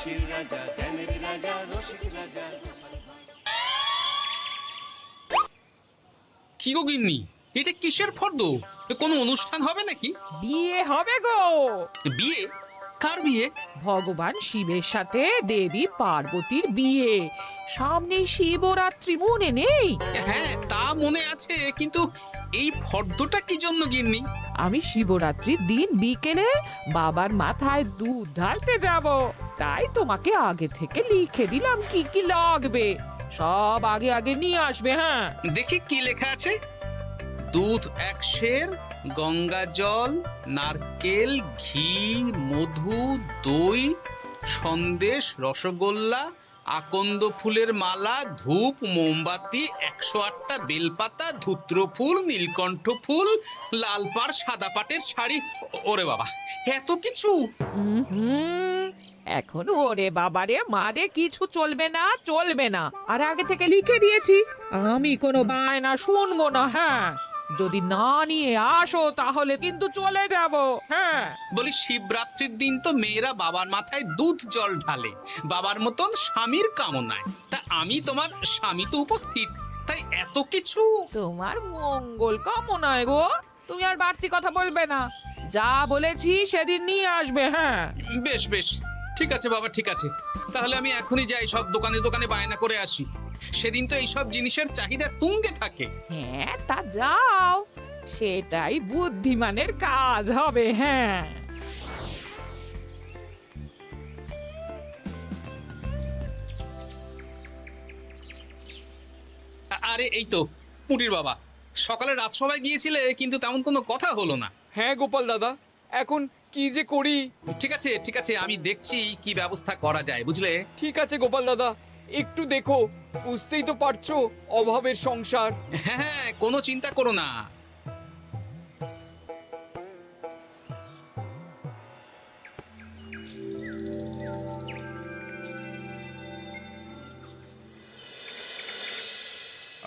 হাসির রাজা, জ্ঞানের রাজা, রসিক রাজা। কি গো গিন্নি, এটা কিসের ফর্দ? কোনো অনুষ্ঠান হবে নাকি? বিয়ে হবে গো। বিয়ে? কার বিয়ে? ভগবান শিবের সাথে দেবী পার্বতীর বিয়ে। সামনে শিবরাত্রি, মনে নেই? হ্যাঁ, তা মনে আছে, কিন্তু এই ফর্দটা কি জন্য গিন্নি? আমি শিবরাত্রির দিন বিকেলে বাবার মাথায় দুধ ঢালতে যাব, তাই তোমাকে আগে থেকে লিখে দিলাম কি কি লাগবে। সব আগে আগে নিয়ে আসবে। হ্যাঁ, দেখি কি লেখা আছে। দুধ 1 সের, গঙ্গা জল, নারকেল, ঘি, মধু, দই, সন্দেশ, রসগোল্লা, আকন্দ ফুলের মালা, ধূপ, মোমবাতি, 108টা বেলপাতা, ধূত্র ফুল, নীলকণ্ঠ ফুল, লাল পাড় সাদা পাটের শাড়ি। ওরে বাবা, এত কিছু! হুম, এখন ওরে বাবারে মারে কিছু চলবে না, চলবে না। আর আগে থেকে লিখে দিয়েছি, আমি কোনো বায়না শুনবো না। হ্যাঁ, যদি না নিয়ে আসো তাহলে কিন্তু চলে যাব। হ্যাঁ, বলি, শিবরাত্রির দিন তো মেয়েরা বাবার মাথায় দুধ জল ঢালে বাবার মতন স্বামীর কামনায়। তা আমি তোমার স্বামী তো উপস্থিত, তাই এত কিছু। তোমার মঙ্গল কামনায় গো। তুমি আর বাড়তি কথা বলবে না, যা বলেছি সেদিন নিয়ে আসবে। হ্যাঁ, বেশ বেশ, ঠিক আছে বাবা, ঠিক আছে। তাহলে আমি এখনই যাই, সব দোকানে দোকানে বায়না করে আসি। সেদিন তো এইসব জিনিসের চাহিদা তুঙ্গে থাকে। হ্যাঁ, তা যাও, সেটাই বুদ্ধিমানের কাজ হবে। হ্যাঁ, আরে এই তো পুটির বাবা, সকালে রাজসভায় গিয়েছিলে কিন্তু তেমন কোনো কথা হলো না। হ্যাঁ গোপাল দাদা, এখন কি যে করি। ঠিক আছে ঠিক আছে, আমি দেখছি কি ব্যবস্থা করা যায়, বুঝলে। ঠিক আছে গোপাল দাদা, একটু দেখো, বুঝতেই তো পারছো অভাবের সংসার। হ্যাঁ হ্যাঁ, কোনো চিন্তা করো না।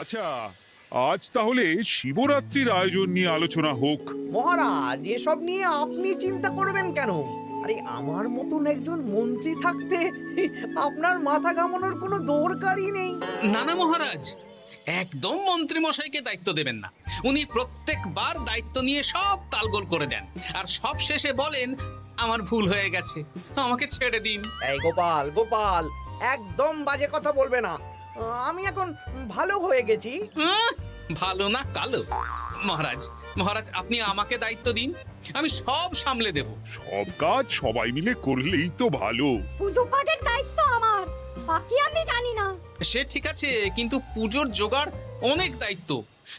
আচ্ছা, আজ তাহলে শিবরাত্রির আয়োজন নিয়ে আলোচনা হোক। মহারাজ, এসব নিয়ে আপনি চিন্তা করবেন কেন? আরে আমার মতন একজন মন্ত্রী থাকতে আপনার মাথা ঘামানোর কোনো দরকারই নেই। না না মহারাজ, একদম মন্ত্রী মশাইকে দায়িত্ব দেবেন না। উনি প্রত্যেকবার দায়িত্ব নিয়ে সব তালগোল করে দেন, আর সব শেষে বলেন আমার ভুল হয়ে গেছে, আমাকে ছেড়ে দিন। এই গোপাল গোপাল, একদম বাজে কথা বলবে না। আমি এখন ভালো হয়ে গেছি। ভালো না কালো? মহারাজ মহারাজ, আপনি আমাকে দায়িত্ব দিন, আমি সব সামলে দেব। সব কাজ সবাই মিলে করলেই তো ভালো। পুজো পাঠের দায়িত্ব আমার, বাকি আমি জানি না। সে ঠিক আছে, কিন্তু পুজোর জোগাড় অনেক দায়িত্ব,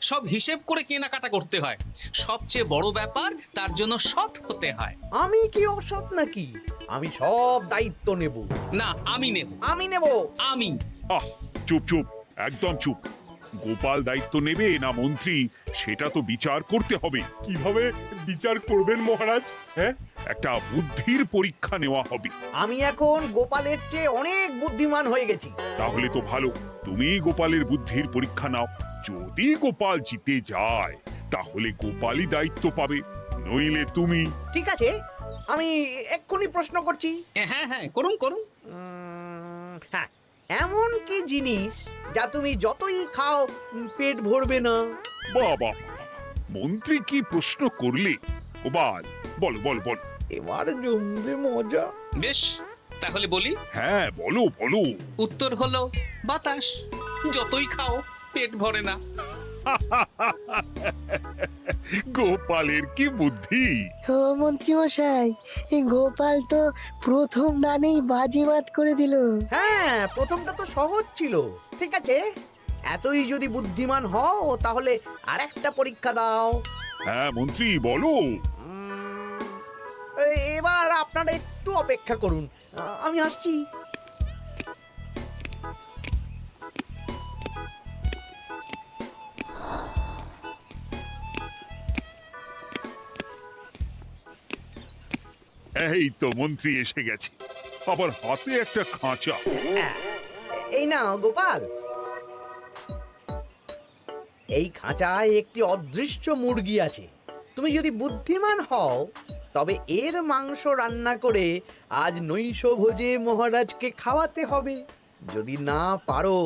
সব হিসেব করে কেনাকাটা করতে হয়। সবচেয়ে বড় ব্যাপার, তার জন্য সৎ হতে হয়। আমি কি অসৎ নাকি? আমি সব দায়িত্ব নেব। না, আমি নেব। আমি নেব। আমি। আহ, চুপ চুপ, একদম চুপ। গোপাল দায়িত্ব নেবে না মন্ত্রী, সেটা তো বিচার করতে হবে। কিভাবে বিচার করবেন মহারাজ? হ্যাঁ, একটা বুদ্ধির পরীক্ষা নেওয়া হবে। আমি এখন গোপালের চেয়ে অনেক বুদ্ধিমান হয়ে গেছি। তাহলে তো ভালো, তুমি গোপালের বুদ্ধির পরীক্ষা নাও। যদি গোপাল জিতে যায় তাহলে গোপালই দায়িত্ব পাবে, নইলে তুমি। ঠিক আছে, আমি এক্ষুনি প্রশ্ন করছি। হ্যাঁ হ্যাঁ, করুন করুন। হ্যাঁ, এমন কি জিনিস যা তুমি যতই খাও পেট ভরবে না? বাবা, মন্ত্রী কি প্রশ্ন করলে! গোপাল, বলো বলো বলো। এবার জমবে মজা। বেশ, তাহলে বলি। হ্যাঁ, বলো বলো। উত্তর হলো বাতাস। যতই খাও পেট ভরে না। গোপালের কি বুদ্ধি! ও মন্ত্রী মশাই, গোপাল তো প্রথম দানেই বাজিমাত করে দিল। হ্যাঁ, প্রথমটা তো সহজ ছিল। ঠিক আছে, এতই যদি বুদ্ধিমান হও তাহলে আরেকটা পরীক্ষা দাও। হ্যাঁ মন্ত্রী, বলো। এবার আপনারা একটু অপেক্ষা করুন, আমি আসছি। এই তো মন্ত্রী এসে গেছে, আবার হাতে একটা খাঁচা। এই নাও গোপাল, এই খাঁচায় একটি অদৃশ্য মুরগি আছে। তুমি যদি বুদ্ধিমান হও তবে এর মাংস রান্না করে আজ নৈশ ভোজে মহারাজকে খাওয়াতে হবে। যদি না পারো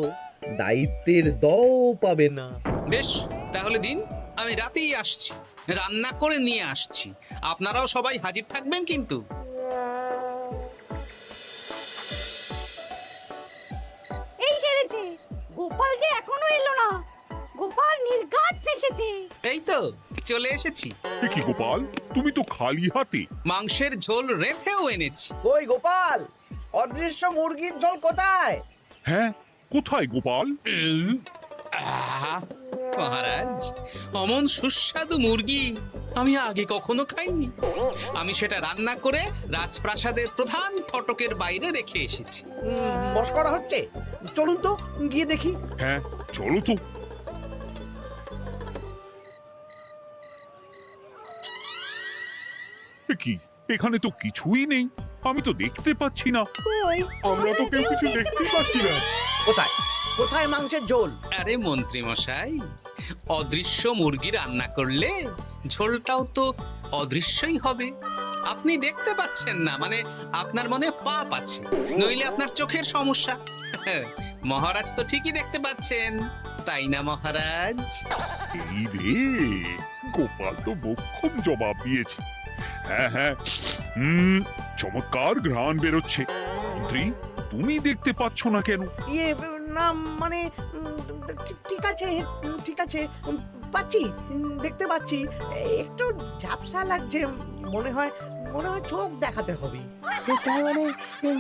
দায়িত্বের দও পাবে না। বেশ, তাহলে দিন, আমি রাতেই আসছি, রান্না করে নিয়ে আসছি। আপনারাও সবাই হাজির থাকবেন কিন্তু। এই সেরেছে, গোপাল যে এখনো এলো না। গোপাল নির্ঘাত ফেসেছে। এই তো চলে এসেছি। এ কি গোপাল, তুমি তো খালি হাতে। মাংসের ঝোল রেঁধেও এনেছি। ওই গোপাল, অদৃশ্য মুরগির ঝোল কোথায়? হ্যাঁ, কোথায় গোপাল? আহ, মহারাজ, অমন সুস্বাদু মুরগি আমি আগে কখনো খাইনি। আমি সেটা রান্না করে রাজপ্রাসাদের প্রধান ফটকের বাইরে রেখে এসেছি। মস্করা হচ্ছে? চলুন তো গিয়ে দেখি। হ্যাঁ, চলো তো। এ কি, এখানে তো কিছুই নেই, আমি তো দেখতে পাচ্ছি না। আমরা তো কেউ কিছু দেখতেই পাচ্ছি না। কোথায় কোথায় মাংসের ঝোল? আরে মন্ত্রী মশাই, অদৃশ্য মুরগি রান্না করলে ঝোলটাও তো অদৃশ্যই হবে। আপনি দেখতে পাচ্ছেন না, মানে আপনার মনে পাপ আছে, নইলে আপনার চোখের সমস্যা। মহারাজ তো ঠিকই দেখতে পাচ্ছেন, তাই না মহারাজ? এই রে, গোপাল তো মোক্ষম জবাব দিয়েছে। হ্যাঁ হ্যাঁ, চমৎকার ঘ্রাণ বেরোচ্ছে। মন্ত্রী, তুমি দেখতে পাচ্ছ না কেন? ইয়ে না মানে ঠিক আছে ঠিক আছে, পাচ্ছি, দেখতে পাচ্ছি। একটু ঝাপসা লাগছে, মনে হয় চোখ দেখাতে হবে। তার মানে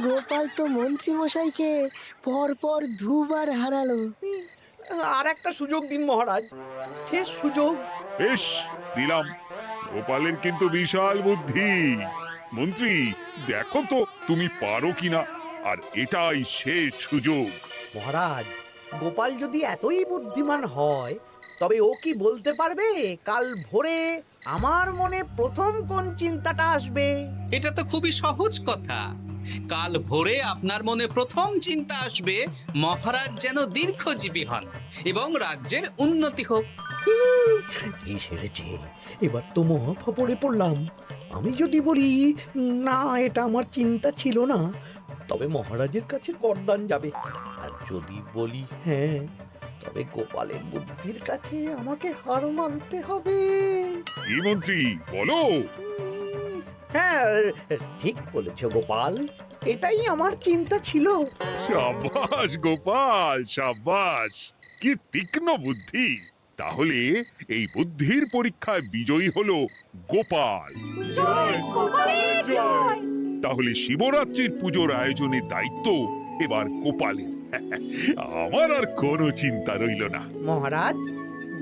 গোপাল তো মন্ত্রী মশাইকে পর পর দুবার হারালো। আর একটা সুযোগ দিন মহারাজ, শেষ সুযোগ। বেশ, দিলাম। গোপালের কিন্তু বিশাল বুদ্ধি। মন্ত্রী, দেখো তো তুমি পারো কিনা, আর এটাই শেষ সুযোগ। মহারাজ, গোপাল যদি এতই বুদ্ধিমান হয়, তবে ও কি বলতে পারবে কাল ভোরে আমার মনে প্রথম কোন চিন্তাটা আসবে? এটা তো খুবই সহজ কথা। কাল ভোরে আপনার মনে প্রথম চিন্তা আসবে মহারাজ যেন দীর্ঘজীবী হন এবং রাজ্যের উন্নতি হোক। এই সেরেছে, এবার তো মহা ফাপড়ে পড়লাম। আমি যদি বলি না, এটা আমার চিন্তা ছিল না, তবে মহারাজের কাছে বরদান যাবে। আর যদি বলি হ্যাঁ, তবে গোপালের বুদ্ধির কাছে আমাকে হার মানতে হবে। কি মন্ত্রী, বলো। হ্যাঁ, ঠিক বলেছ গোপাল, এটাই আমার চিন্তা ছিল। সাবাস গোপাল, সাবাস, কি তীক্ষ্ণ বুদ্ধি। তাহলে এই বুদ্ধির পরীক্ষায় বিজয়ী হলো গোপাল। জয় গোপালের জয়। তাহলে শিবরাত্রির পুজোর আয়োজনের দায়িত্ব এবার গোপালের। আমার আর কোনো চিন্তা রইল না। মহারাজ,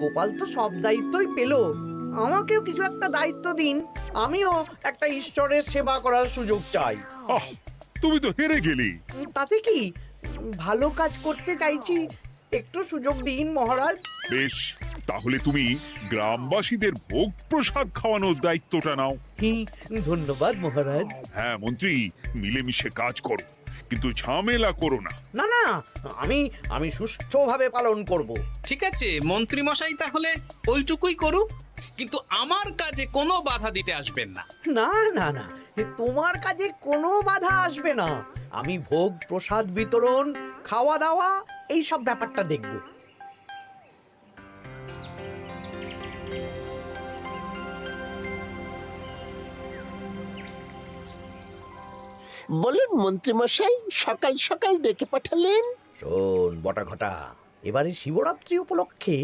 গোপাল তো সব দায়িত্বই পেল, আমাকেও কিছু একটা দায়িত্ব দিন। আমিও একটা ঈশ্বরের সেবা করার সুযোগ চাই। আহ, তুমি তো হেরে গেলে। তাতে কি, ভালো কাজ করতে চাইছি, একটু সুযোগ দিন মহারাজ। বেশ, তাহলে তুমি গ্রামবাসীদের ভোগ প্রসাদ খাওয়ানোর দায়িত্বটা নাও। ধন্যবাদ মহারাজ। হ্যাঁ মন্ত্রী, মিলেমিশে কাজ করো, কিন্তু ঝামেলা করো না। না না, আমি সুষ্ঠুভাবে পালন করব। ঠিক আছে মন্ত্রী মশাই, তাহলে ওইটুকুই করুক, কিন্তু আমার কাজে কোনো বাধা দিতে আসবেন না। না না না, তোমার কাজে কোনো বাধা আসবে না। আমি ভোগ প্রসাদ বিতরণ, খাওয়া দাওয়া, এই সব ব্যাপারটা দেখব। বলুন মন্ত্রীমশাই, সকাল সকাল ডেকে পাঠালেন। শোন বটাঘটা, এবারে শিবরাত্রি উপলক্ষে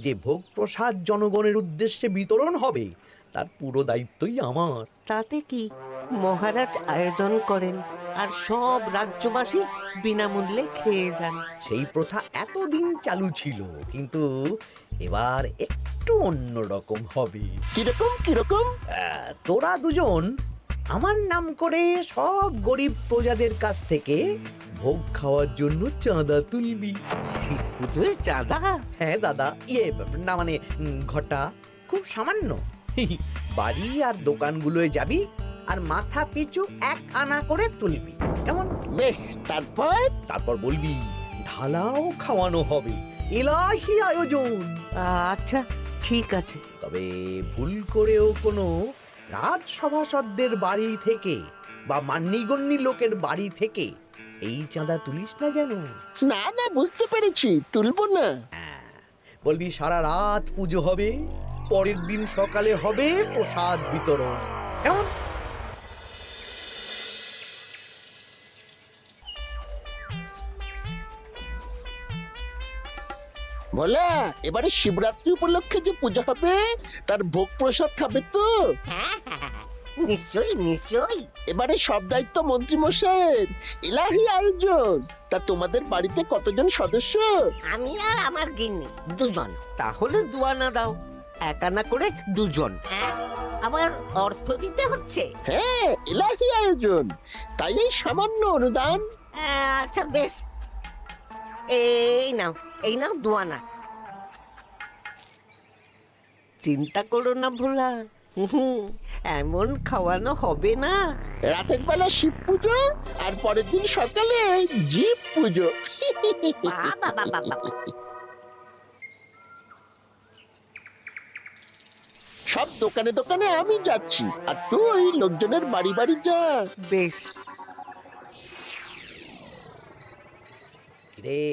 যে ভোগ প্রসাদ জনগণের উদ্দেশ্যে বিতরণ হবে, তার পুরো দায়িত্বই আমার। তাতে কি, মহারাজ আয়োজন করেন আর সব রাজ্যবাসী বিনামূল্যে খেয়ে যান। সেই প্রথা এতদিন চালু ছিল, কিন্তু এবার একটু অন্যরকম হবে। কিরকম কিরকম? তোরা দুজন আমার নাম করে সব গরিব প্রজাদের কাছ থেকে ভোগ খাওয়ার জন্য চাঁদা তুলবি। শিব পুজোয় চাঁদা? হ্যাঁ দাদা, ইয়ে না মানে ঘটা, খুব সামান্য। বাড়ি আর দোকানগুলোয় যাবি আর মাথা পিছু 1 আনা করে তুলবি, কেমন? বেশ, তারপর বলবি ঢালাও খাওয়ানো হবে, এলাহি আয়োজন। আচ্ছা ঠিক আছে। তবে ভুল করেও কোনো রাজসভাসদদের বাড়ি থেকে বা মান্যিগণ্যি লোকের বাড়ি থেকে এই চাঁদা তুলিস না যেন। না না, বুঝতে পেরেছি, তুলবো না। বলবি সারা রাত পুজো হবে, পরের দিন সকালে হবে প্রসাদ বিতরণ। কেমন? বলা, এবারে শিবরাত্রি উপলক্ষে যে পূজা হবে তার ভোগ প্রসাদ খাবে তো? নিশ্চয়ই নিশ্চয়ই। এবারে সব দায়িত্ব মন্ত্রী মশাইয়ের, এলাহি আয়োজন। তা তোমাদের বাড়িতে কতজন সদস্য? আমি আর আমার গিন্নি দুজন। তাহলে দুয়ানা দাও, এক আনা করে দুজন। আবার অর্থ দিতে হচ্ছে? হ্যাঁ, এলাহি আয়োজন, তাই এই সামান্য অনুদান। আচ্ছা বেশ, এই নাও দুয়ানা। চিন্তা করো না ভোলা, এমন খাওয়ানো হবে না। রাতের বেলা শিব পুজো আর পরের দিন সকালে জীব পুজো। সব দোকানে দোকানে আমি যাচ্ছি, আর তুই লোকজনের বাড়ি বাড়ি যা। বেশ। রে,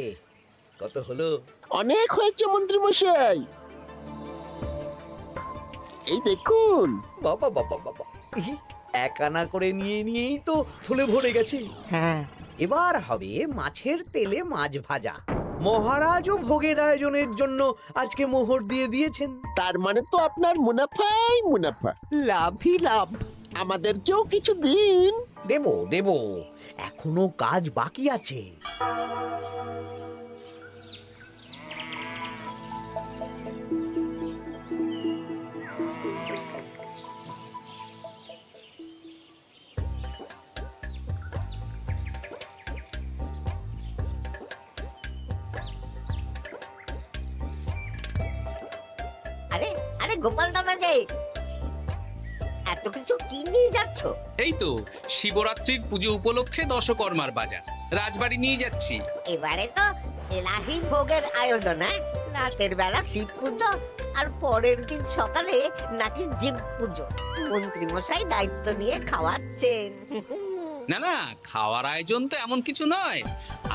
কত হলো? অনেক হয়েছে মন্ত্রী মশাই, এই দেখুন। বাবা বাবা বাবা, এক আনা করে নিয়েই তো থলে ভরে গেছে। হ্যাঁ, এবার হবে মাছের তেলে মাছ ভাজা। মহারাজও ভোগের আয়োজনের জন্য আজকে মোহর দিয়ে দিয়েছেন। তার মানে তো আপনার মুনাফাই মুনাফা, লাভই লাভ। আমাদেরকেও কিছু দিন। দেব, এখনো কাজ বাকি আছে। আরে আরে গোপাল দাদা যে, এত কিছু কি নিয়ে যাচ্ছ? এই তো শিবরাত্রির পুজো উপলক্ষে দশকর্মার বাজার রাজবাড়ি নিয়ে যাচ্ছি। এবারে তো এলাহি ভোগের আয়োজন। রাতের বেলা শিব পুজো আর পরের দিন সকালে নাকি জীব পুজো। মন্ত্রী মশাই দায়িত্ব নিয়ে খাওয়াচ্ছেন। না, খাওয়ার আয়োজন তো এমন কিছু নয়।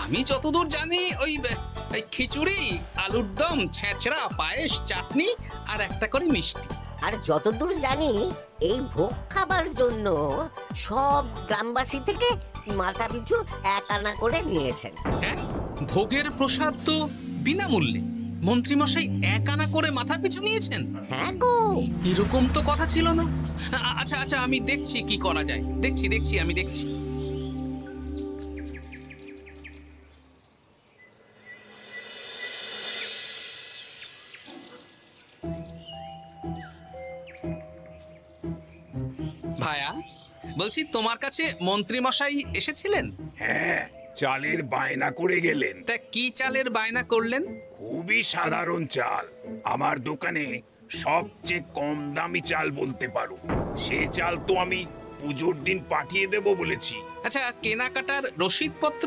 আমি যতদূর জানি ওই খিচুড়ি, আলুর দম, ছেঁচড়া, পায়েস, চাটনি আর একটা করে মিষ্টি। আর যতদূর জানি এই ভোগ খাবার জন্য সব গ্রামবাসী থেকে মাথা পিছু এক আনা করে নিয়েছেন। হ্যাঁ, ভোগের প্রসাদ তো বিনামূল্যে। মন্ত্রীমশাই এক আনা করে মাথা পিছু নিয়েছেন? হ্যাঁ গো, এরকম তো কথা ছিল না। আচ্ছা, আমি দেখছি কি করা যায়। আমি দেখছি। ভায়া, বলছি তোমার কাছে মন্ত্রীমশাই এসেছিলেন? হ্যাঁ, চালের বায়না করে গেলেন। তা কি চালের বায়না করলেন? খুবই সাধারণ চাল, আমার দোকানে সবচেয়ে কম দামি চাল বলতে পারো। সে চাল তো আমি পুজোর দিন পাঠিয়ে দেব বলেছি। আচ্ছা, কেনাকাটার রসিদপত্র?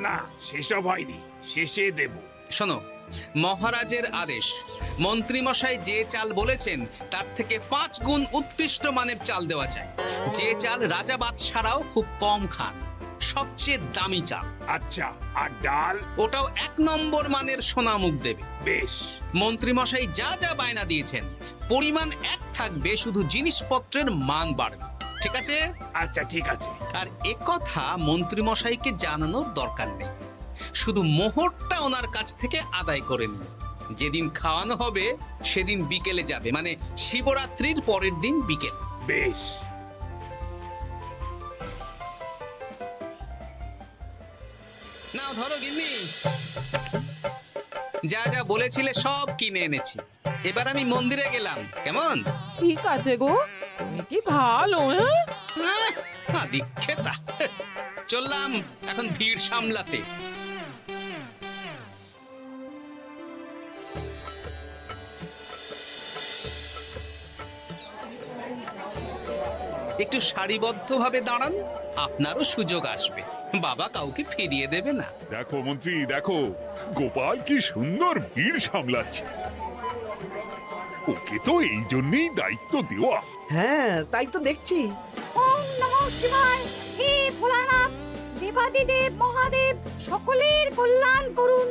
না, সেসব হয়নি, শেষে দেব। শোনো, মহারাজের আদেশ, মন্ত্রীমশাই যে চাল বলেছেন তার থেকে 5 গুণ উৎকৃষ্ট মানের চাল দেওয়া চাই। যে চাল রাজা বাদশারাও খুব কম খান, সবচেয়ে দামি চাল। আচ্ছা, আর ডাল? ওটাও 1 নম্বর মানের সোনামুখ দেবে। বেশ। মন্ত্রীমশাই যা যা বায়না দিয়েছেন পরিমাণ এক থাকবে, শুধু জিনিসপত্রের মান বাড়বে। ঠিক আছে? আচ্ছা, ঠিক আছে। আর একথা মন্ত্রীমশাইকে জানানোর দরকার নেই, শুধু মোহরটা ওনার কাছ থেকে আদায় করে নিন। যেদিন খাওয়ানো হবে সেদিন বিকেলে যাবে, মানে শিবরাত্রির পরের দিন বিকেল। বেশ। নাও ধরো গিন্নি, যা যা বলেছিলে সব কিনে এনেছি। এবার আমি মন্দিরে গেলাম, কেমন? ঠিক আছে গো, তুমি কি ভালো। দীক্ষেতা, চললাম এখন ভিড় সামলাতে। একটু সারিবদ্ধভাবে দাঁড়ান, আপনারও সুযোগ আসবে। বাবা কাউকে ফিরিয়ে দেবে না। দেখো মন্ত্রী, দেখো গোপাল কি সুন্দর ভিড় সামলাচ্ছে। ওকে তো এই জন্যই দায়িত্ব দেওয়া। হ্যাঁ তাই তো দেখছি। ওম নমঃ শিবায়। হে ভোলানাথ, দেবাদিদেব মহাদেব সকলের কল্যাণ করুন।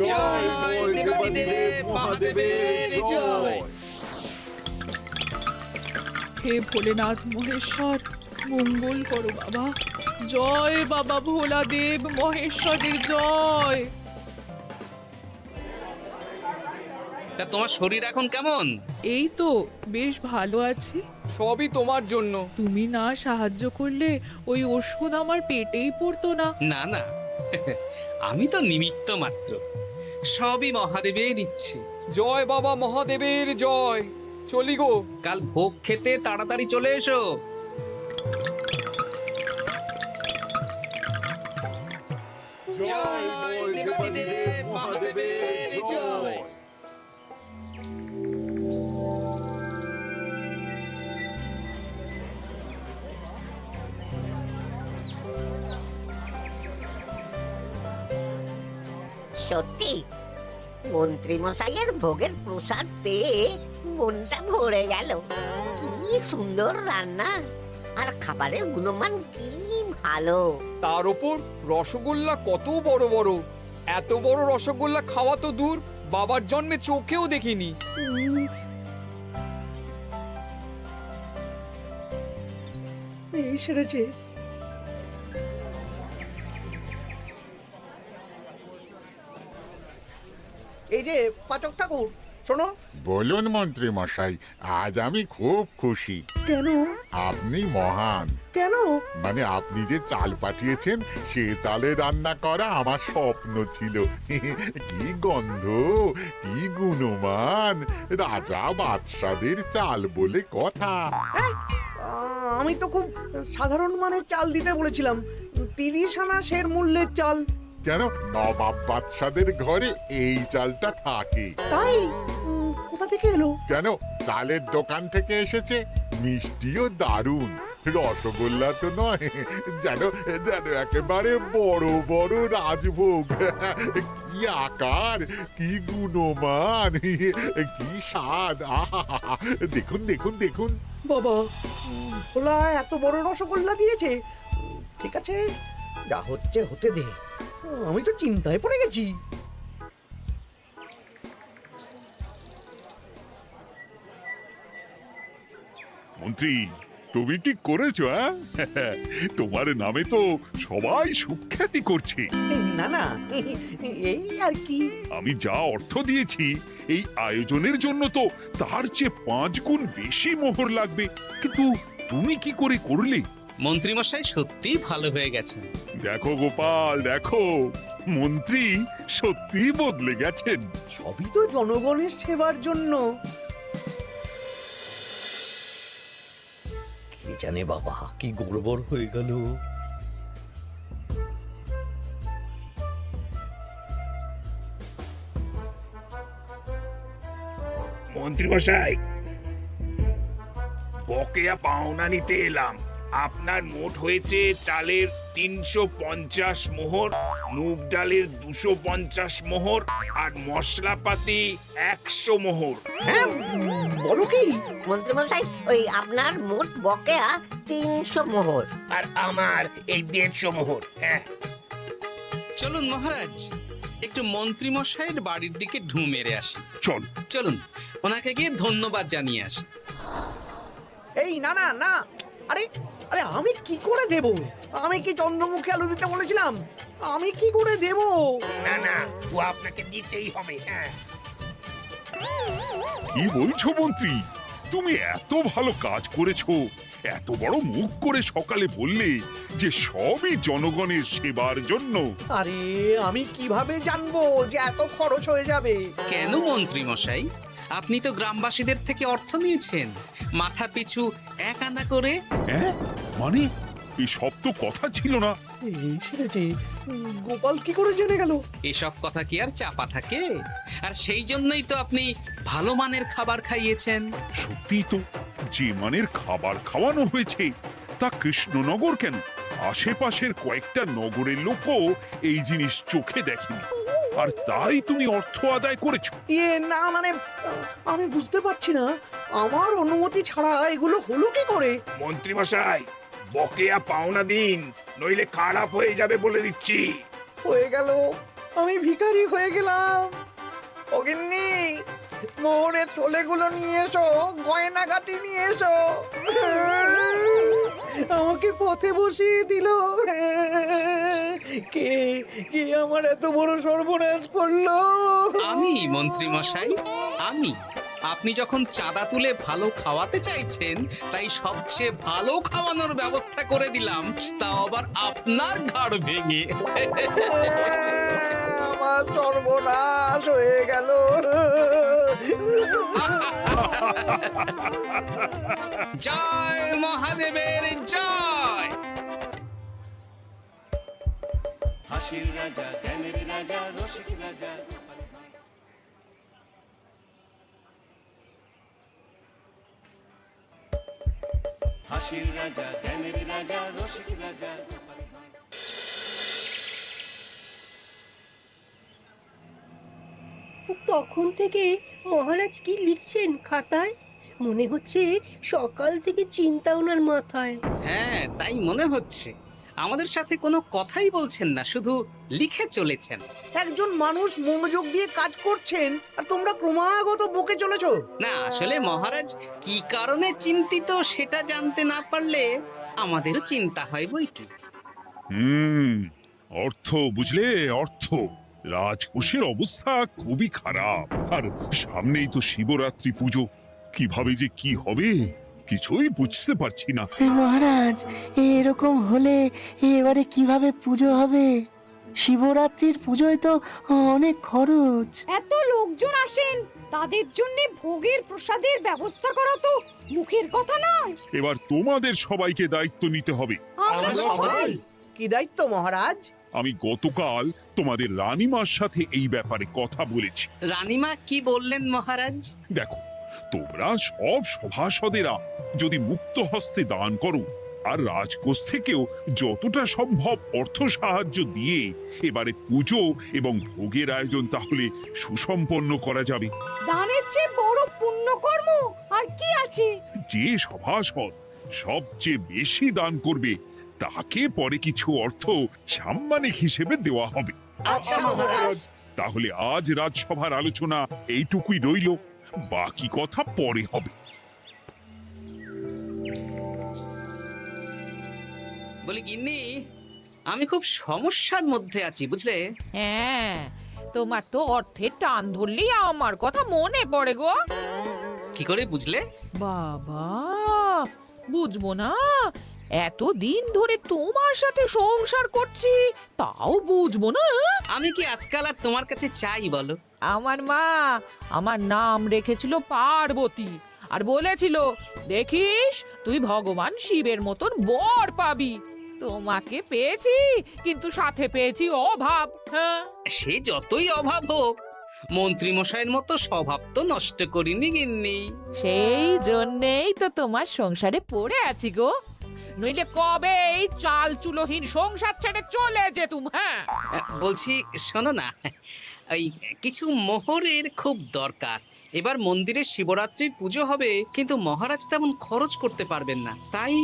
জয় দেবাদিদেব মহাদেবের জয়। হে ভোলেনাথ মহেশ্বর, মঙ্গল করো বাবা। জয় বাবা ভোলাদেব মহেশ্বরের জয়। তা তোমার শরীর এখন কেমন? এই তো বেশ ভালো আছি। সবই তোমার জন্য। তুমি না সাহায্য করলে ওই ওষুধ আমার পেটেই পড়তো না। না না, আমি তো নিমিত্ত মাত্র, সবই মহাদেবের ইচ্ছে। জয় বাবা মহাদেবের জয়। চলি গো। কাল ভোগ খেতে তাড়াতাড়ি চলে এসো। জয় দেবাদিদেব মহাদেবের জয়। সত্যি মন্ত্রী মশাইয়ের ভোগের প্রসাদ পেয়ে মনটা ভরে গেল। কি সুন্দর রান্না, আর খাবারের গুণমান কি ভালো। তার ওপর রসগোল্লা কত বড় বড়। এত বড় রসগোল্লা খাওয়া তো দূর, বাবার জন্মে চোখেও দেখিনি। এই সেরেছে। এই যে পাচক ঠাকুর, শোনো। বলুন মন্ত্রী মশাই, আজ আমি খুব খুশি। কেন? আপনি মহান। কেন? মানে আপনি যে চাল পাঠিয়েছেন সে চালে রান্না করা আমার স্বপ্ন ছিল। কি গন্ধ, কি গুণমান, রাজা বাদশাদের চাল বলে কথা। আমি তো খুব সাধারণ মানের চাল দিতে বলেছিলাম, 30 আনা সের মূল্যের চাল। কেন, নবাব বাদশাদের ঘরে এই চালটা থাকে। তাই? কোথা থেকে এলো? কেন, চালের দোকান থেকে এসেছে। মিষ্টিও দারুণ, রসগোল্লা তো নয়, যেন যেন একেবারে বড় বড় রাজভোগ। কি আকার, কি গুণমান, কি স্বাদ। আহা, দেখুন দেখুন দেখুন। বাবা, ভোলা এত বড় রসগোল্লা দিয়েছে। ঠিক আছে, যা হচ্ছে হতে দে। আমি তো চিন্তায় পড়ে গেছি। মন্ত্রী, তুমি কি করেছো? তোমার নামে তো সবাই সুখ্যাতি করছে। না না, এই আর কি। আমি যা অর্থ দিয়েছি এই আয়োজনের জন্য তো তার চেয়ে 5 গুণ বেশি মোহর লাগবে, কিন্তু তুমি কি করে করলে? মন্ত্রীমশাই সত্যিই ভালো হয়ে গেছেন। দেখো গোপাল, দেখো মন্ত্রী সত্যি বদলে গেছেন। সবই তো জনগণের সেবার জন্য। কে জানে বাবা, কি গড়বড় হয়ে গেল। মন্ত্রী মশাই, বকেয়া পাওনা নিতে এলাম। আপনার মোট হয়েছে চালের 350 মোহর, মুগ ডালের 250 মোহর, আর মশলাপাতি 100 মোহর। হ্যাঁ, বলো কি? মন্ত্রী মশাই, ওই আপনার মোট বকেয়া 300 মোহর। আর আমার এই 150 মোহর। হ্যাঁ, চলুন মহারাজ, একটু মন্ত্রীমশাইয়ের বাড়ির দিকে ঢু মেরে আসি। চল। চলুন, ওনাকে গিয়ে ধন্যবাদ জানিয়ে আসি। এই না না না, আরে আরে আমি কি করে দেব? আমি কি চন্দ্রমুখী আলু দিতে বলেছিলাম? আমি কি করে দেব? না না, ও আপনাকে দিতেই হবে। হ্যাঁ, কি বলছো মন্ত্রী? তুমি এত ভালো কাজ করেছো, এত বড় মুখ করে সকালে বললে যে সবই জনগণের সেবার জন্য। আরে আমি কিভাবে জানবো যে এত খরচ হয়ে যাবে? কেন মন্ত্রীমশাই, আপনি তো গ্রামবাসীদের থেকে অর্থ নিয়েছেন, মাথা পিছু 1 আনা করে। হ্যাঁ, মানে এই সব তো কথা ছিল না। এই সেরেছে, গোপাল কি করে জেনে গেল? এসব কথা কি আর চাপা থাকে? আর সেই জন্যই তো আপনি ভালো মানের খাবার খাইয়েছেন। সত্যি তো, যে মানের খাবার খাওয়ানো হয়েছে তা কৃষ্ণনগর কেন, আশেপাশের কয়েকটা নগরের লোকও এই জিনিস চোখে দেখেনি। আর তাই তুমি অর্থ আদায় করেছো? না মানে আমি বুঝতে পারছি না, আমার অনুমতি ছাড়া এগুলো হলো কি করে? মন্ত্রী মশাই, বকেয়া পাওনা দিন, নইলে খারাপ হয়ে যাবে বলে দিচ্ছি। হয়ে গেল, আমি ভিখারি হয়ে গেলাম। অগিন্নি, মোহরের থলেগুলো নিয়ে এসো, গয়নাগাটি নিয়ে এসো। আমাকে পথে বসিয়ে দিল। কে কে আমার এত বড় সর্বনাশ করলো? আমি মন্ত্রী মশাই, আমি। আপনি যখন চাঁদা তুলে ভালো খাওয়াতে চাইছেন, তাই সবচেয়ে ভালো খাওয়ানোর ব্যবস্থা করে দিলাম, তাও আবার আপনার ঘাড় ভেঙে। আমার সর্বনাশ হয়ে গেল। জয় মহাদেবের জয়। হাসির রাজা জ্ঞানের রাজা রসিক রাজা হাসির রাজা জ্ঞানের রাজা রসিক রাজা তখন থেকে মহারাজ কি লিখছেন খাতায়? মনে হচ্ছে সকাল থেকে চিন্তা ওনার মাথায়। হ্যাঁ, তাই মনে হচ্ছে। আমাদের সাথে কোনো কথাই বলছেন না, শুধু লিখে চলেছেন। একজন মানুষ মনোযোগ দিয়ে কাজ করছেন আর তোমরা ক্রমাগত বকে চলেছো। না, আসলে মহারাজ কি কারণে চিন্তিত সেটা জানতে না পারলে আমাদেরও চিন্তা হয় বই কি। অর্থ বুঝলে, অর্থ। রাজকোষের অবস্থা খুবই খারাপ, আর সামনেই তো শিবরাত্রি পুজো। কিভাবে যে কি হবে কিছুই বুঝতে পারছি না। মহারাজ, এরকম হলে এবারে কিভাবে পুজো হবে? শিবরাত্রির পুজোয় তো অনেক খরচ। এত লোকজন আসেন, তাদের জন্য ভোগের প্রসাদের ব্যবস্থা করা তো মুখের কথা নয়। এবার তোমাদের সবাইকে দায়িত্ব নিতে হবে। আমরা সবাই? কি দায়িত্ব মহারাজ? আমি গতকাল তোমাদের রানীমার সাথে এই ব্যাপারে কথা বলেছি। রানীমা কি বললেন মহারাজ? দেখো, তোমরা সব সভাসদেরা যদি মুক্ত হস্তে দান করো, আর রাজকোষ থেকেও যতটা সম্ভব অর্থ সাহায্য দিয়ে এবারে পুজো এবং ভোগের আয়োজন তাহলে সুসম্পন্ন করা যাবে। দানের চেয়ে বড় পুণ্যকর্ম আর কি আছে? যে সভাসদ সবচেয়ে বেশি দান করবে তাকে পরে কিছু অর্থ সাম্মানিক হিসেবে দেওয়া হবে। আচ্ছা মহারাজ। তাহলে আজ রাজসভার আলোচনা এইটুকুই রইল, বাকি কথা পরে হবে। বলি গিন্নি, আমি খুব সমস্যার মধ্যে আছি বুঝলে। হ্যাঁ, তোমার তো অর্থের টান ধরলেই আমার কথা মনে পড়ে গো। কি করে বুঝলে? বাবা, বুঝবো না? এতদিন ধরে তোমার সাথে সংসার করছি, তাও বুঝবো না? আমি কি আজকাল আর তোমার কাছে চাই বলো? আমার মা আমার নাম রেখেছিল পার্বতী, আর বলেছিল দেখিস তুই ভগবান শিবের মতন বর পাবি। তোমাকে পেয়েছি, কিন্তু সাথে পেয়েছি অভাব। হ্যাঁ, সে যতই অভাব হোক, মন্ত্রী মশাইয়ের মতো স্বভাব তো নষ্ট করিনি গিন্নি। সেই জন্যেই তো তোমার সংসারে পড়ে আছি গো, নইলে কবে এই চাল চুলোহীন সংসার ছেড়ে চলে যেতুম। হ্যাঁ, বলছি শোনো না, ওই কিছু মোহরের খুব দরকার। এবার মন্দিরে শিবরাত্রির পুজো হবে, কিন্তু মহারাজ তেমন খরচ করতে পারবেন না। তাই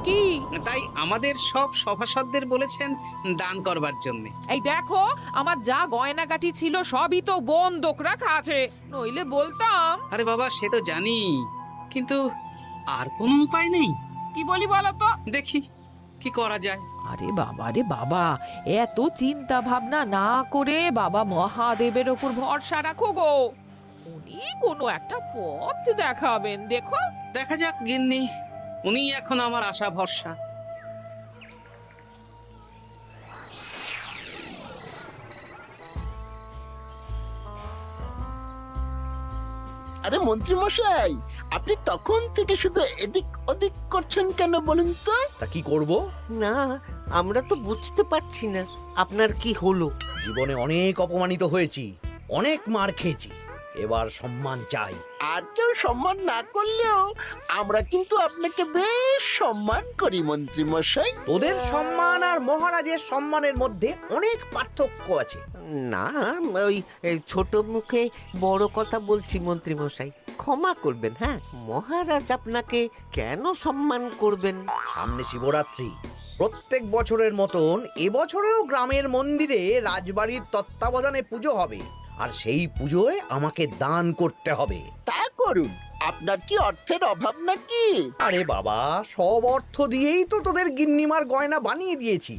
কি? তাই আমাদের সব সভাসদদের বলেছেন দান করবার জন্য। এই দেখো, আমার যা গয়নাগাটি ছিল সবই তো বন্ধক রাখা আছে, নইলে বলতাম। আরে বাবা, সে তো জানি, কিন্তু আর কোনো উপায় নেই। কি বলি বলো তো? দেখি কি করা যায়। আরে বাবা রে বাবা, এত চিন্তা ভাবনা না করে বাবা মহাদেবের ওপর ভরসা রাখো গো, উনি কোনো একটা পথ দেখাবেন। দেখো, দেখা যাক গিন্নি, উনি এখন আমার আশা ভরসা। আরে মন্ত্রী মশাই, আপনি তখন থেকে শুধু এদিক ওদিক করছেন কেন বলুন তো? তা কি করব? না, আমরা তো বুঝতে পারছি না আপনার কি হলো। জীবনে অনেক অপমানিত হয়েছি, অনেক মার খেয়েছি, এবার সম্মান চাই। আর কেউ সম্মান না করলেও আমরা কিন্তু আপনাকে বেশ সম্মান করি মন্ত্রী মশাই। তোদের সম্মান আর মহারাজের সম্মানের মধ্যে অনেক পার্থক্য আছে। না, ওই এই ছোট মুখে বড় কথা বলছি মন্ত্রী মশাই, ক্ষমা করবেন। হ্যাঁ, মহারাজ আপনাকে কেন সম্মান করবেন? সামনে শিবরাত্রি, প্রত্যেক বছরের মতন এবছরেও গ্রামের মন্দিরে রাজবাড়ির তত্ত্বাবধানে পুজো হবে, আর সেই পুজোয় আমাকে দান করতে হবে। তা করুন, আপনার কি অর্থের অভাব নাকি? আরে বাবা, সব অর্থ দিয়েই তো তোদের গিন্নিমার গয়না বানিয়ে দিয়েছি,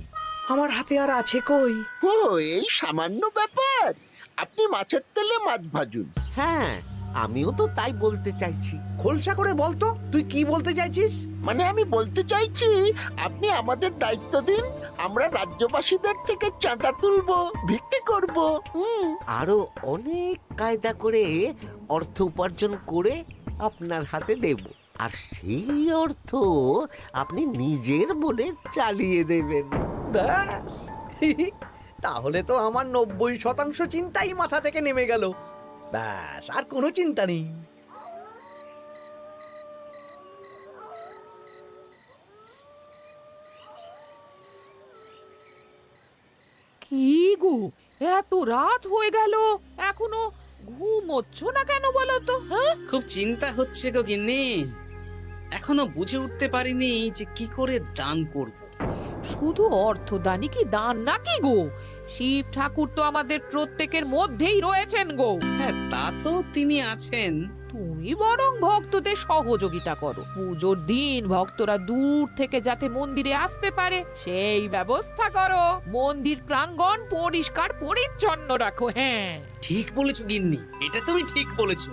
আমার হাতে আর আছে কই? ও, এই সামান্য ব্যাপার। আপনি মাছের তেলে মাছ ভাজুন। হ্যাঁ, আমিও তো তাই বলতে চাইছি। খোলসা করে বলতো তুই কি বলতে চাইছিস? মানে আমি বলতে চাইছি, আপনি আমাদের দায়িত্ব দিন, আমরা রাজ্যবাসীদের থেকে চাঁদা তুলবো, ভিক্ষে করব। আরো অনেক কায়দা করে অর্থ উপার্জন করে আপনার হাতে দেব, আর সেই অর্থ আপনি নিজের বলে চালিয়ে দেবেন। ব্যাস, তাহলে তো আমার 90% চিন্তাই মাথা থেকে নেমে গেল। ব্যাস, আর কোনো চিন্তা নেই। কি গো, এত রাত হয়ে গেল, এখনো ঘুমোচ্ছ না কেন বলো তো? হ্যাঁ, খুব চিন্তা হচ্ছে গো গিন্নি, এখনো বুঝে উঠতে পারিনি যে কি করে দান করব। শুধু অর্থদানই কি দান নাকি গো? শিব ঠাকুর তো আমাদের প্রত্যেকের মধ্যেই রয়েছেন গো। হ্যাঁ, তা তো তিনি আছেন। তুমি বরং ভক্তদের সহযোগিতা করো, পুজোর দিন ভক্তরা দূর থেকে যাতে মন্দিরে আসতে পারে সেই ব্যবস্থা করো। মন্দির প্রাঙ্গণ পরিষ্কার পরিচ্ছন্ন রাখো। হ্যাঁ, ঠিক বলেছো গিন্নি, এটা তুমি ঠিক বলেছো।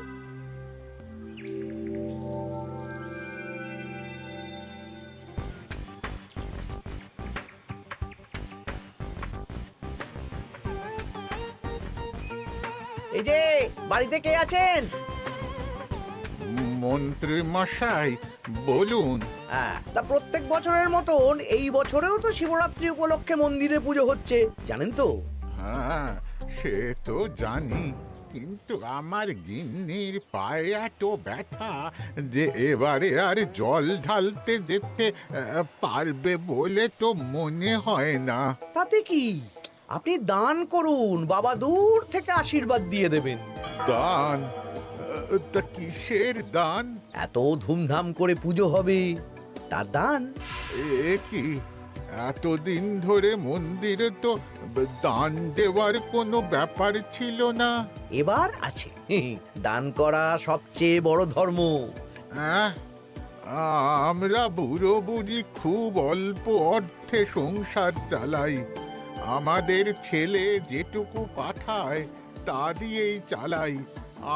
এই যে, বাড়িতে কে আছেন? মন্ত্রী মশাই বলুন। হ্যাঁ, তা প্রত্যেক বছরের মতন এই বছরেও তো শিবরাত্রি উপলক্ষে মন্দিরে পুজো হচ্ছে, জানেন তো? হ্যাঁ, সে তো জানি, কিন্তু আমার গিন্নির পায়ে এত ব্যথা যে এবারে আর জল ঢালতে যেতে পারবে বলে তো মনে হয় না। তাতে কি, আপনি দান করুন, বাবা দূর থেকে আশীর্বাদ দিয়ে দেবেন। দান? তা কিসের দান? এত ধুমধাম করে পুজো হবে, তার দান। এ কি, এতদিন ধরে মন্দিরে তো দান দেওয়ার কোনো ব্যাপার ছিল না। এবার আছে, দান করা সবচেয়ে বড় ধর্ম। হ্যাঁ, আমরা বুড়ো বুড়ি খুব অল্প অর্থে সংসার চালাই, আমাদের ছেলে যেটুকু পাঠায় তা দিয়েই চালাই।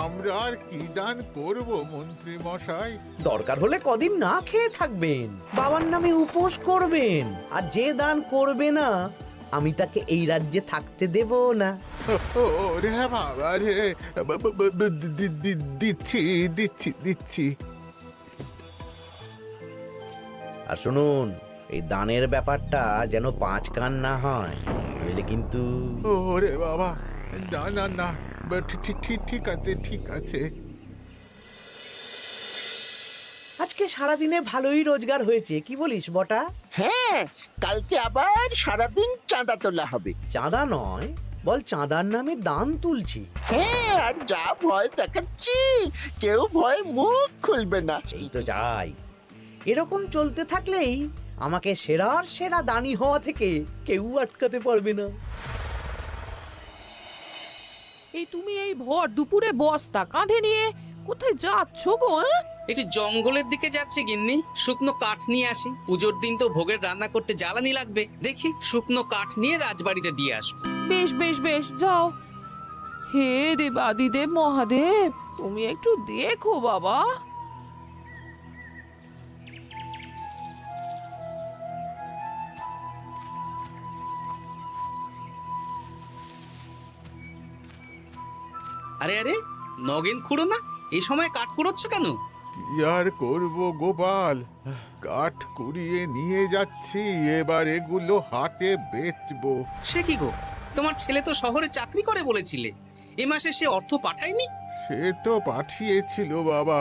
আমরা আর কি দান করব মন্ত্রী মশাই? দরকার হলে কদিন না খেয়ে থাকবেন, বাবার নামে উপোস করবেন, আর যে দান করবে না আমি তাকে এই রাজ্যে থাকতে দেব না। ওরে বাবা রে, দিচ্ছি দিচ্ছি দিচ্ছি। আর শুনুন, এই দানের ব্যাপারটা যেন 5 কান না হয়, নইলে কিন্তু। ওরে বাবা, না না না, ঠিক আছে ঠিক আছে। আজকে সারাদিনে ভালোই রোজগার হয়েছে, কি বলিস বটা? হ্যাঁ, কালকে আবার সারাদিন চাঁদা তোলা হবে। চাঁদা নয়, বল চাঁদার নামে দান তুলছি। হ্যাঁ, আর যা ভয় দেখাচ্ছি, কেউ ভয় মুখ খুলবে না। এই তো যাই, এরকম চলতে থাকলেই আমাকে সেরার সেরা দানি হওয়া থেকে কেউ আটকাতে পারবে না। এই তুমি এই ভর দুপুরে বস্তা কাঁধে নিয়ে কোথায় যাচ্ছ গো? একটু জঙ্গলের দিকে যাচ্ছে গিন্নি, শুকনো কাঠ নিয়ে আসি। পুজোর দিন তো ভোগের রান্না করতে জ্বালানি লাগবে, দেখি শুকনো কাঠ নিয়ে রাজবাড়িতে দিয়ে আসবো। বেশ বেশ বেশ, যাও। হে দেবাদিদেব মহাদেব, তুমি একটু দেখো বাবা। আরে আরে, নগেন খুঁড়ো না, এই সময় কাঠ কুড়োচ্ছ কেন? কি আর করব গোপাল, কাঠ কুড়িয়ে নিয়ে যাচ্ছি, এবার এগুলো হাটে বেচবো। সে কি গো, তোমার ছেলে তো শহরে চাকরি করে বলেছিলে, এ মাসে সে অর্থ পাঠায়নি? সে তো পাঠিয়েছিল বাবা,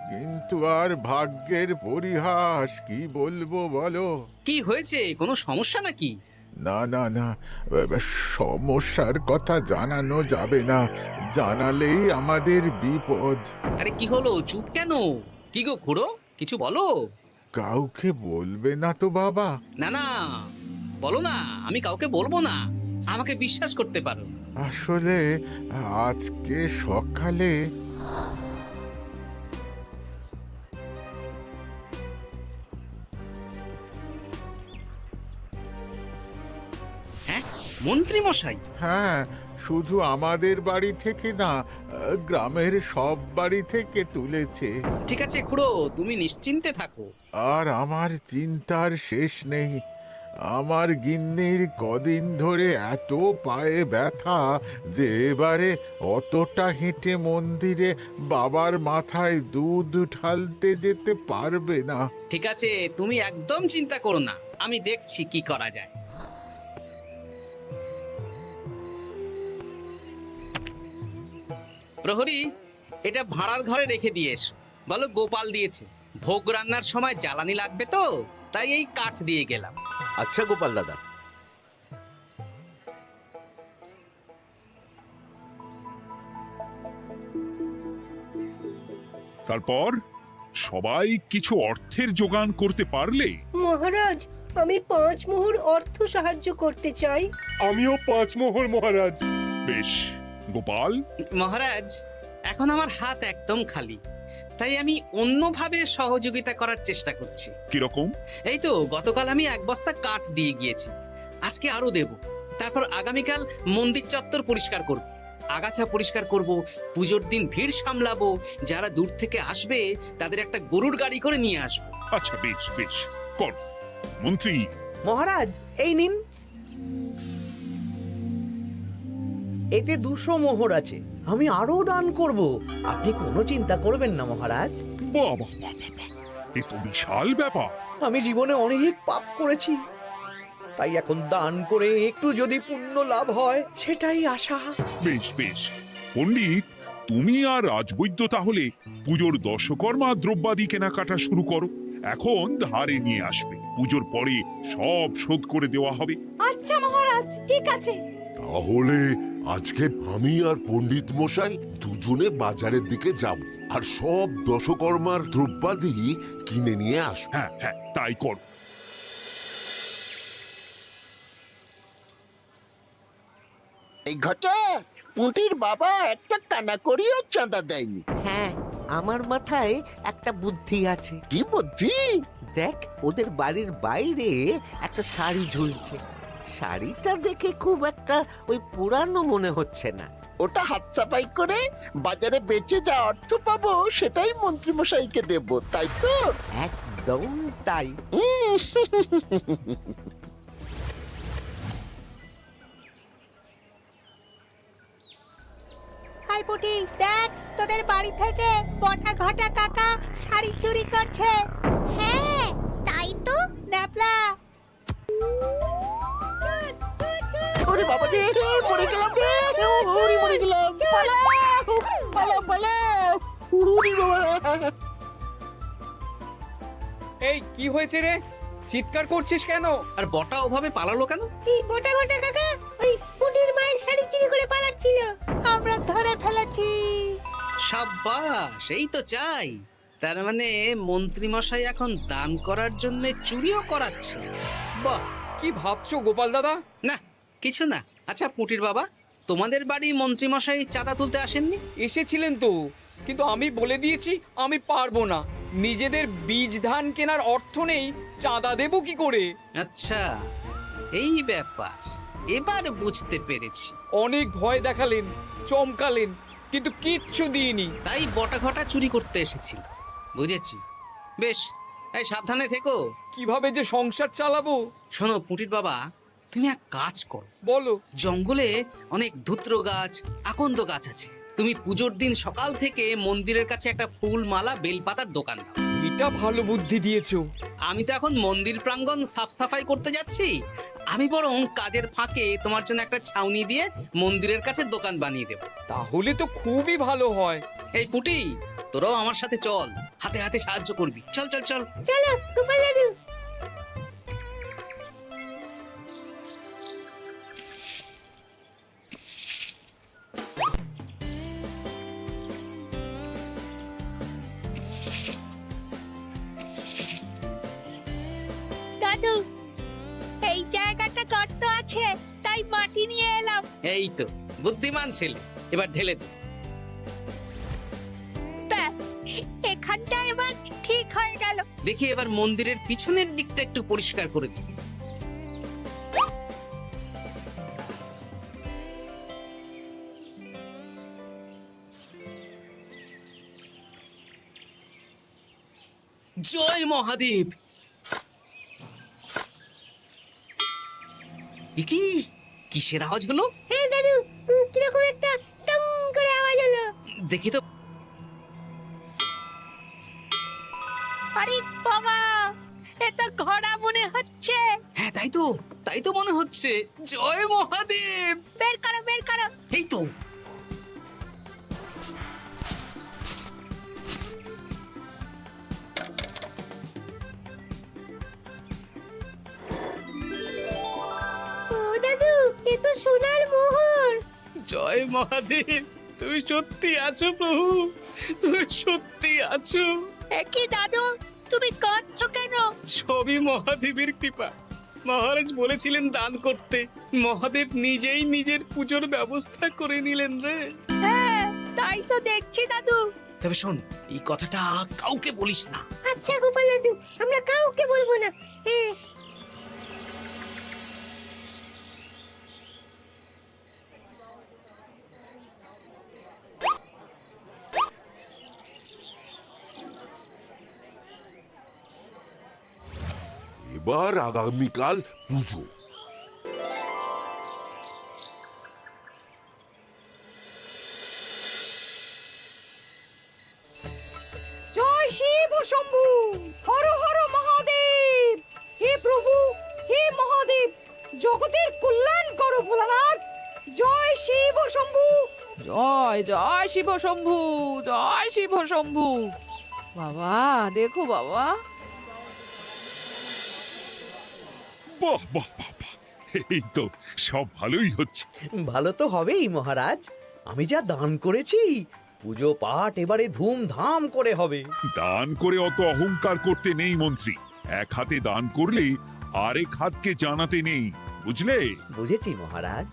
কিন্তু আর ভাগ্যের পরিহাস, কি বলবো বলো। কি হয়েছে, কোনো সমস্যা নাকি? না না না, সমস্যার কথা জানানো যাবে না, জানালেই আমাদের বিপদ। আরে কি হলো, চুপ কেন? কি গো খুড়ো, কিছু বলো। কাউকে বলবে না তো বাবা? না না, বলো না, আমি কাউকে বলবো না, আমাকে বিশ্বাস করতে পারো। আসলে আজকে সকালে হ্যাঁ, মন্ত্রী মশাই? হ্যাঁ, শুধু আমাদের বাড়ি থেকে না, গ্রামের সব বাড়ি থেকে তুলেছে। ঠিক আছে খুড়ো, তুমি নিশ্চিন্তে থাকো। আর আমার চিন্তার শেষ নেই। আমার গিন্নির কদিন ধরে এত পায়ে ব্যথা যে এবারে অতটা হেঁটে মন্দিরে বাবার মাথায় দুধ ঢালতে যেতে পারবে না। ঠিক আছে, তুমি একদম চিন্তা করো না, আমি দেখছি কি করা যায়। প্রহরী, এটা ভাড়ার ঘরে রেখে দিয়ে এসো। বলো গোপাল দিয়েছে, ভোগ রান্নার সময় জ্বালানি লাগবে তো, তাই এই কাঠ দিয়ে গেলাম। আচ্ছা গোপাল দাদা। তারপর সবাই কিছু অর্থের যোগান করতে পারলে? মহারাজ, আমি 5 মোহর অর্থ সাহায্য করতে চাই। আমিও 5 মোহর মহারাজ। বেশ, গোপাল? মহারাজ, এখন আমার হাত একদম খালি, তাই আমি অন্যভাবে সহযোগিতা করার চেষ্টা করছি। কিরকম? এই তো গতকাল আমি 1 বস্তা কাঠ দিয়ে গিয়েছি, আজকে আরো দেব। তারপর আগামীকাল মন্দির চত্বর পরিষ্কার করব, আগাছা পরিষ্কার করব, পুজোর দিন ভিড় সামলাবো, যারা দূর থেকে আসবে তাদের একটা গরুর গাড়ি করে নিয়ে আসবো। আচ্ছা, বেশ বেশ, কর। মন্ত্রী? মহারাজ, এই নিন, এতে 200 মোহর আছে। আমি আরো দান করব, আপনি কোনো চিন্তা করবেন না মহারাজ। বাহ বাহ বাহ বাহ, এ তো বিশাল ব্যাপার। আমি জীবনে অনেক পাপ করেছি, তাই এখন দান করে একটু যদি পুণ্য লাভ হয় সেটাই আশা। বেশ বেশ, পণ্ডিত, তুমি আর রাজবৈদ্য তাহলে পুজোর দশকর্মা দ্রব্যাদি কেনাকাটা শুরু করো। এখন ধারে নিয়ে আসবে, পুজোর পরে সব শোধ করে দেওয়া হবে। আচ্ছা মহারাজ, ঠিক আছে। তাহলে আজকে আমি আর পণ্ডিত মশাই দুজনে বাজারের দিকে যাব, আর সব দশকর্মার দ্রব্যাদি কিনে নিয়ে আসব। হ্যাঁ হ্যাঁ, তাই কর। এই ঘটা পুঁটির বাবা একটা কানা করিও চাঁদা দেয়নি। হ্যাঁ, আমার মাথায় একটা বুদ্ধি আছে। কি বুদ্ধি? দেখ, ওদের বাড়ির বাইরে একটা শাড়ি ঝুলছে, শাড়িটা দেখে খুব একটা ওই পুরানো মনে হচ্ছে না। ওটা হাত সাফাই করে বাজারে বেচে যা অর্থ পাবো সেটাই মন্ত্রী মশাইকে দেব, তাই তো? একদম তাই। হাই পুটি, দেখ তোদের বাড়ি থেকে বটা ঘটা কাকা শাড়ি চুরি করছে। হ্যাঁ, তাই তো। ন্যাপলা, ওরে বাবা রে, মরে গেলাম রে, ওরে মরে গেলাম। পালাও পালাও পালাও, উড়ি বাবা। এই কি হয়েছে রে, চিৎকার করছিস কেন? আর বটা ওভাবে পালালো কেন? এই বটা ঘটা কাকা ওই পুটির মায়ের শাড়ি চুরি করে পালাচ্ছিল, আমরা ধরে ফেলেছি। সাব্বাস, এই তো চাই। তার মানে মন্ত্রী মশাই এখন দান করার জন্য চুরিও করাচ্ছে। বাহ! কি ভাবছো গোপাল দাদা? না, কিছু না। আচ্ছা পুটির বাবা, তোমাদের বাড়ি মন্ত্রী মশাই চাঁদা তুলতে আসেননি? এসেছিলেন তো, কিন্তু আমি বলে দিয়েছি আমি পারবো না। নিজেদের বীজ ধান কেনার অর্থ নেই, চাঁদা দেবো কি করে? আচ্ছা, এই ব্যাপার, এবার বুঝতে পেরেছি। অনেক ভয় দেখালেন, চমকালেন, কিন্তু কিচ্ছু দিইনি। তাই বটা ঘটা চুরি করতে এসেছি, বুঝেছি। বেশ, এই সাবধানে থেকো। কিভাবে যে সংসার চালাবো? শোনো পুটির বাবা, তুমি এক কাজ করো। বলো। জঙ্গলে অনেক ধুত্র গাছ, আকন্দ গাছ আছে। তুমি পুজোর দিন সকাল থেকে মন্দিরের কাছে একটা ফুল মালা বেলপাতার দোকান দাও। এটা ভালো বুদ্ধি দিয়েছো। আমি তো এখন মন্দির প্রাঙ্গণ সাফ সাফাই করতে যাচ্ছি, আমি বরং কাজের ফাঁকে তোমার জন্য একটা ছাউনি দিয়ে মন্দিরের কাছে দোকান বানিয়ে দেব। তাহলে তো খুবই ভালো হয়। এই পুটি, তোরাও আমার সাথে চল, হাতে হাতে সাহায্য করবি। চল চল চল। চলো গোপাল দাদু। দাদু, এই জায়গাটা গর্ত আছে, তাই মাটি নিয়ে এলাম। এই তো বুদ্ধিমান ছেলে, এবার ঢেলে দে। ব্যাস, এখানটা এবার ঠিক হয়ে গেল। দেখি এবার মন্দিরের পিছনের দিকটা একটু পরিষ্কার করে দিই। জয় মহাদেব। এ কি, কিসের আওয়াজ হলো? হ্যাঁ দাদু, কিরকম একটা টং করে আওয়াজ হলো। দেখি তো। আরে বাবা, এটা ঘোড়া মনে হচ্ছে। হ্যাঁ তাই তো মনে হচ্ছে। জয় মহাদেব। বের করো বের করো। এই তো। ও দাদু, এ তো সোনার মোহর। জয় মহাদেব, তুমি সত্যি আছো প্রভু, তুমি সত্যি আছো। একই দাদু, তুমি কাঁদছো কেন? সবই মহাদেবের কৃপা। মহারাজ বলেছিলেন দান করতে, মহাদেব নিজেই নিজের পুজোর ব্যবস্থা করে নিলেন রে। হ্যাঁ, তাই তো দেখছি দাদু। তবে শোন, এই কথাটা কাউকে বলিস না। আচ্ছা গোপাল দাদু, আমরা কাউকে বলবো না। হ্যাঁ। এবার আগামীকাল পুজো। জয় শিব শম্ভু, হর হর মহাদেব। হে প্রভু, হে মহাদেব, জগতের কল্যাণ করো ভোলানাথ। জয় শিব শম্ভু। জয় জয় শিব শম্ভু, জয় শিব শম্ভু। বাবা দেখো বাবা। বাহ বাহ বাহ বাহ, এই তো সব ভালোই হচ্ছে। ভালো তো হবেই মহারাজ। আমি যা দান করেছি, পুজো পাঠ এবারে ধুমধাম করে হবে। দান করে অত অহংকার করতে নেই মন্ত্রী। এক হাতে দান করলে আরেক হাতকে জানাতে নেই, বুঝলে? বুঝেছি মহারাজ।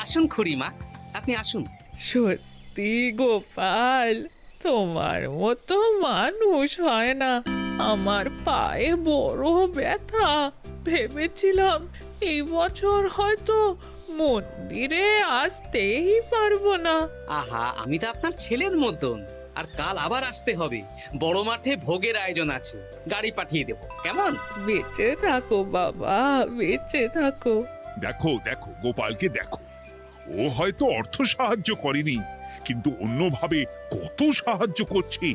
আসুন খুড়িমা, আপনি আসুন। সত্যি গোপাল, তোমার মতো মানুষ হয় না। আমার পায়ে বড় ব্যথা, ভেবেছিলাম এই বছর হয়তো মন্দিরে আসতেই পারবো না। আহা, আমি তো আপনার ছেলের মতন। আর কাল আবার আসতে হবে, বড় মাঠে ভোগের আয়োজন আছে, গাড়ি পাঠিয়ে দেব, কেমন? বেঁচে থাকো বাবা, বেঁচে থাকো। দেখো দেখো গোপালকে দেখো, ও হয়তো অর্থ সাহায্য করেনি, কিন্তু অন্যভাবে কত সাহায্য করছে।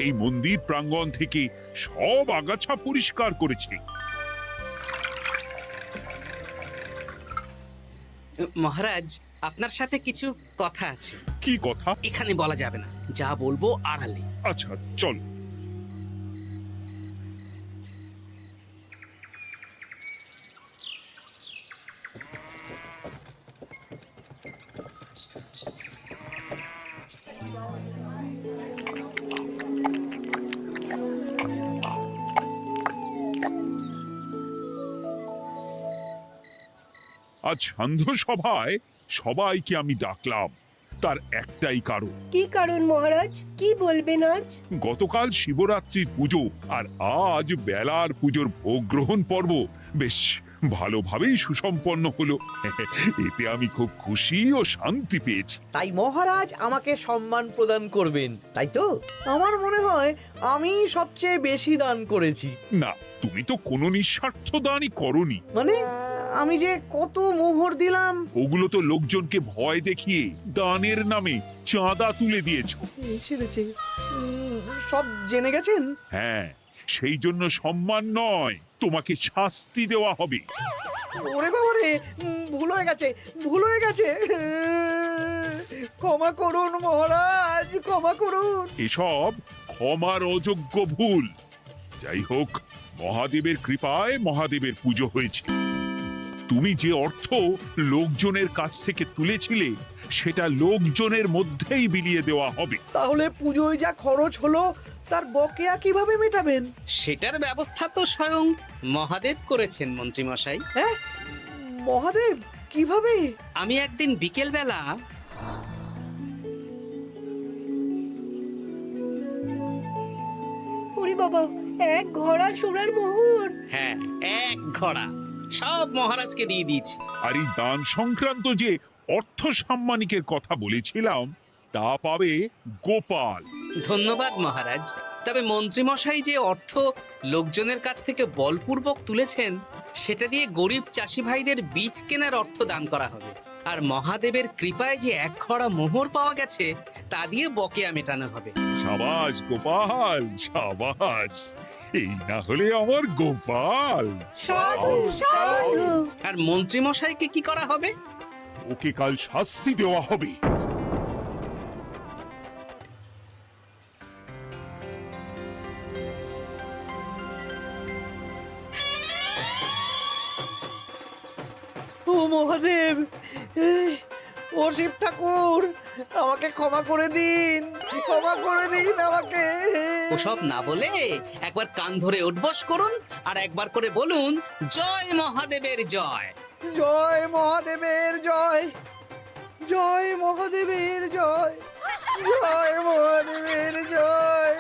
এই মন্দির প্রাঙ্গণ থেকে সব আগাছা পরিষ্কার করেছে। মহারাজ, আপনার সাথে কিছু কথা আছে। কি কথা? এখানে বলা যাবে না, যা বলবো আড়ালে। আচ্ছা চল। আজ সান্ধ্য সভায় সবাইকে আমি ডাকলাম, তার একটাই কারণ। কি কারণ মহারাজ? কি বলবেন আজ? গতকাল শিবরাত্রির পুজো আর আজ বেলার পুজোর ভোগ গ্রহণ পর্ব বেশ ভালোভাবেই সুসম্পন্ন হলো। এতে আমি খুব খুশি ও শান্তি পেয়েছি। তাই মহারাজ আমাকে সম্মান প্রদান করবেন, তাই তো? আমার মনে হয় আমি সবচেয়ে বেশি দান করেছি। না, তুমি তো কোনো নিঃস্বার্থ দানই করনি। মানে আমি যে কত মোহর দিলাম। ওগুলো তো লোকজনকে ভয় দেখিয়ে দানের নামে চাঁদা তুলে দিয়েছো। সেরেছে, সব জেনে গেছেন। হ্যাঁ, সেই জন্য সম্মান নয়, তোমাকে শাস্তি দেওয়া হবে। ওরে বাবা রে, ভুল হয়ে গেছে, ভুল হয়ে গেছে। ক্ষমা করুন মহারাজ, ক্ষমা করুন। এসব ক্ষমার অযোগ্য ভুল। যাই হোক, মহাদেবের কৃপায় মহাদেবের পুজো হয়েছে। তুমি যে অর্থ লোকজনের কাছ থেকে তুলেছিলে সেটা লোকজনের মধ্যেই বিলিয়ে দেওয়া হবে। তাহলে পুজোয় যা খরচ হলো তার বকেয়া কিভাবে মেটাবেন? সেটার ব্যবস্থা তো স্বয়ং মহাদেব করেছেন মন্ত্রীমশাই। হ্যাঁ, মহাদেব কিভাবে? আমি একদিন বিকেল বেলা ওরে বাবা, এক ঘোড়া সোনার মোহর। হ্যাঁ, এক ঘোড়া সব মহারাজকে দিয়ে দিয়েছি। আর এই দান সংক্রান্ত যে অর্থ সাম্মানিকের কথা বলেছিলাম তা পাবে গোপাল। ধন্যবাদ মহারাজ। তবে মন্ত্রীমশাই যে অর্থ লোকজনের কাছ থেকে বলপূর্বক তুলেছেন সেটা দিয়ে গরিব চাষি ভাইদের বীজ কেনার অর্থ দান করা হবে। আর মহাদেবের কৃপায় যে এক ঘড়া মোহর পাওয়া গেছে তা দিয়ে বকেয়া মেটানো হবে। সাবাস গোপাল, সাবাস। এই না হলে আমার গোপাল। সাধু সাধু। আর মন্ত্রীমশাইকে কি করা হবে? ওকে কাল শাস্তি দেওয়া হবে। ও মহাদেব, ও শিব ঠাকুর, আমাকে ক্ষমা করে দিন, ক্ষমা করে দিন আমাকে। ওসব না বলে একবার কান ধরে উঠবস করুন আর একবার করে বলুন, জয় মহাদেবের জয়। জয় মহাদেবের জয়, জয় মহাদেবের জয়, জয় মহাদেবের জয়।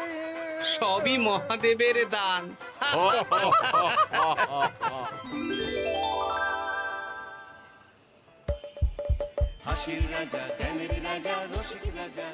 সবই মহাদেবের দান। হাসির রাজা জ্ঞানের রাজা রসিক রাজা